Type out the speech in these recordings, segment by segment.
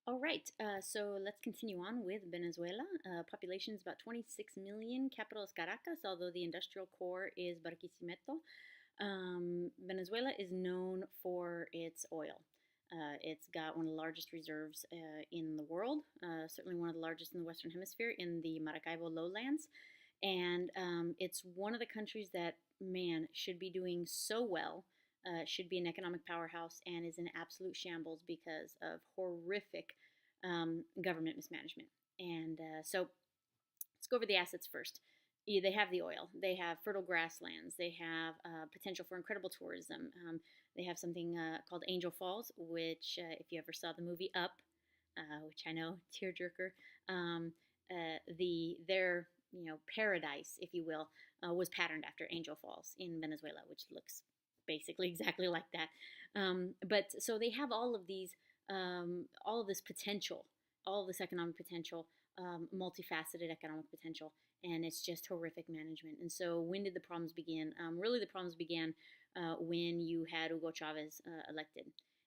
All right, so let's continue on with Venezuela. Population is about 26 million. Capital is Caracas, although the industrial core is Barquisimeto. Venezuela is known for its oil. It's got one of the largest reserves in the world, certainly one of the largest in the Western Hemisphere in the Maracaibo lowlands. And it's one of the countries that, man, should be doing so well, should be an economic powerhouse, and is in absolute shambles because of horrific government mismanagement. And so let's go over the assets first. They have the oil, they have fertile grasslands, they have potential for incredible tourism. They have something called Angel Falls, which, if you ever saw the movie Up, which I know, tearjerker, their paradise, if you will, was patterned after Angel Falls in Venezuela, which looks basically exactly like that. But so they have all of this potential, all of this economic potential, multifaceted economic potential, and it's just horrific management. And so, when did the problems begin? Really, the problems began when you had Hugo Chavez elected.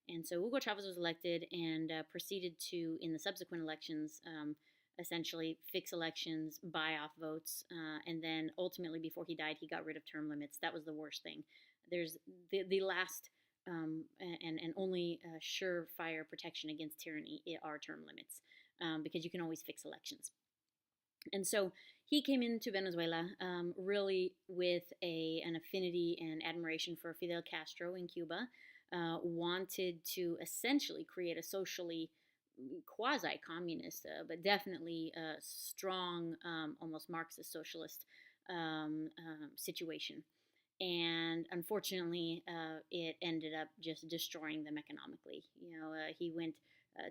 And so, Hugo Chavez was elected and proceeded to, in the subsequent elections, essentially fix elections, buy off votes, and then ultimately, before he died, he got rid of term limits. That was the worst thing. There's the last and only surefire protection against tyranny are term limits, because you can always fix elections. And so he came into Venezuela really with an affinity and admiration for Fidel Castro in Cuba, wanted to essentially create a socially quasi-communist, but definitely a strong, almost Marxist socialist situation. And unfortunately, it ended up just destroying them economically. He went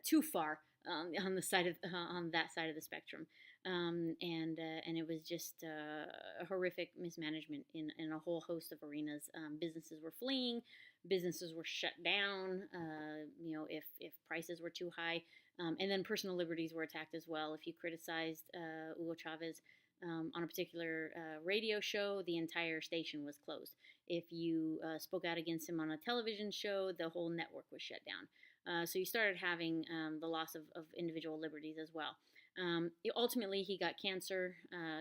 too far on the side of on that side of the spectrum, and it was just a horrific mismanagement in a whole host of arenas. Businesses were fleeing, businesses were shut down. If prices were too high, and then personal liberties were attacked as well. If you criticized Hugo Chavez on a particular radio show, the entire station was closed. If you spoke out against him on a television show, the whole network was shut down. So you started having the loss of individual liberties as well. Ultimately, he got cancer,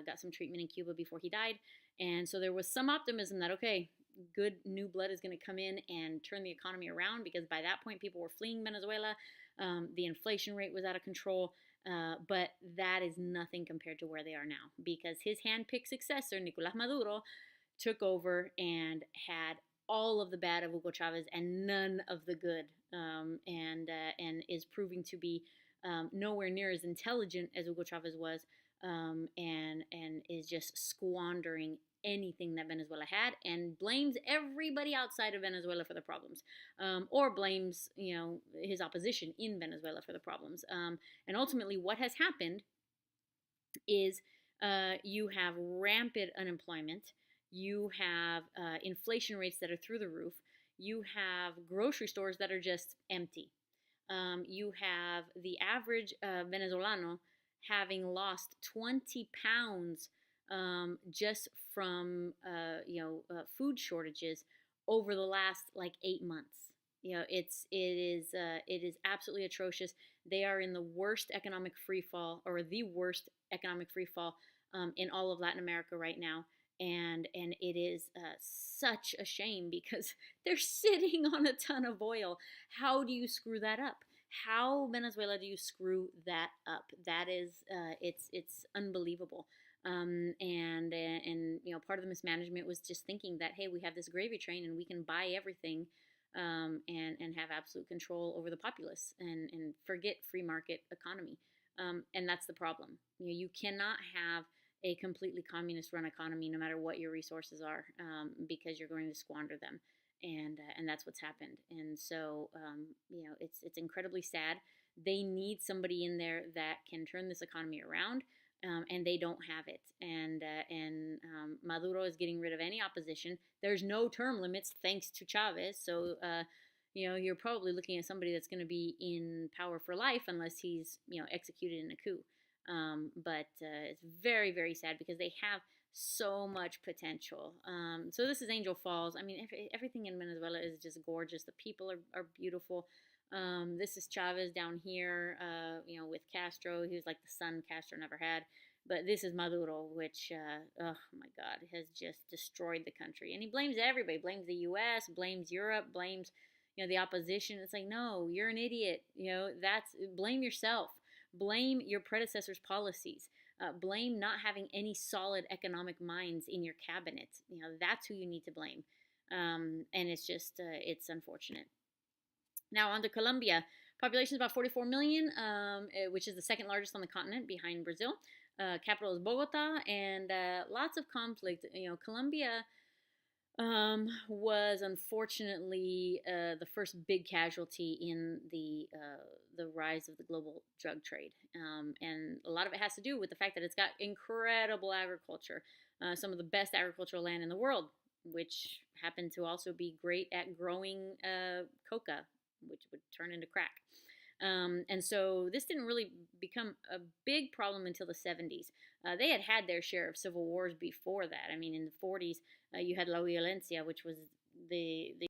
got some treatment in Cuba before he died. And so there was some optimism that, okay, good new blood is going to come in and turn the economy around, because by that point, people were fleeing Venezuela. The inflation rate was out of control. But that is nothing compared to where they are now, because his hand-picked successor, Nicolás Maduro, took over and had all of the bad of Hugo Chavez and none of the good, and is proving to be nowhere near as intelligent as Hugo Chavez was, and is just squandering anything that Venezuela had, and blames everybody outside of Venezuela for the problems, or blames his opposition in Venezuela for the problems. And ultimately, what has happened is you have rampant unemployment, you have inflation rates that are through the roof, you have grocery stores that are just empty. You have the average Venezolano having lost 20 pounds just from food shortages over the last like 8 months. It is absolutely atrocious. They are in the worst economic free fall, or the worst economic free fall in all of Latin America right now. And it is such a shame, because they're sitting on a ton of oil. How do you screw that up? How, Venezuela, do you screw that up? That is, it's unbelievable. And part of the mismanagement was just thinking that, hey, we have this gravy train and we can buy everything, and have absolute control over the populace, and forget free market economy. And that's the problem. You cannot have a completely communist run economy no matter what your resources are, because you're going to squander them. And that's what's happened. And so it's incredibly sad. They need somebody in there that can turn this economy around, and they don't have it. And Maduro is getting rid of any opposition. There's no term limits thanks to Chavez. So you're probably looking at somebody that's going to be in power for life, unless he's executed in a coup. But it's very, very sad, because they have so much potential. So this is Angel Falls. I mean, everything in Venezuela is just gorgeous. The people are beautiful. This is Chavez down here, with Castro. He was like the son Castro never had. But this is Maduro, which, oh my God, has just destroyed the country. And he blames everybody. Blames the U.S., blames Europe, blames, the opposition. It's like, no, you're an idiot. Blame yourself. Blame your predecessor's policies. Blame not having any solid economic minds in your cabinet. That's who you need to blame. And it's just, it's unfortunate. Now, on to Colombia. Population is about 44 million, which is the second largest on the continent behind Brazil. Capital is Bogota, and lots of conflict. Colombia was unfortunately the first big casualty in the rise of the global drug trade, and a lot of it has to do with the fact that it's got incredible agriculture, some of the best agricultural land in the world, which happened to also be great at growing coca, which would turn into crack. And so this didn't really become a big problem until the 70s. They had their share of civil wars before that. I mean, in the 40s, you had La Violencia, which was the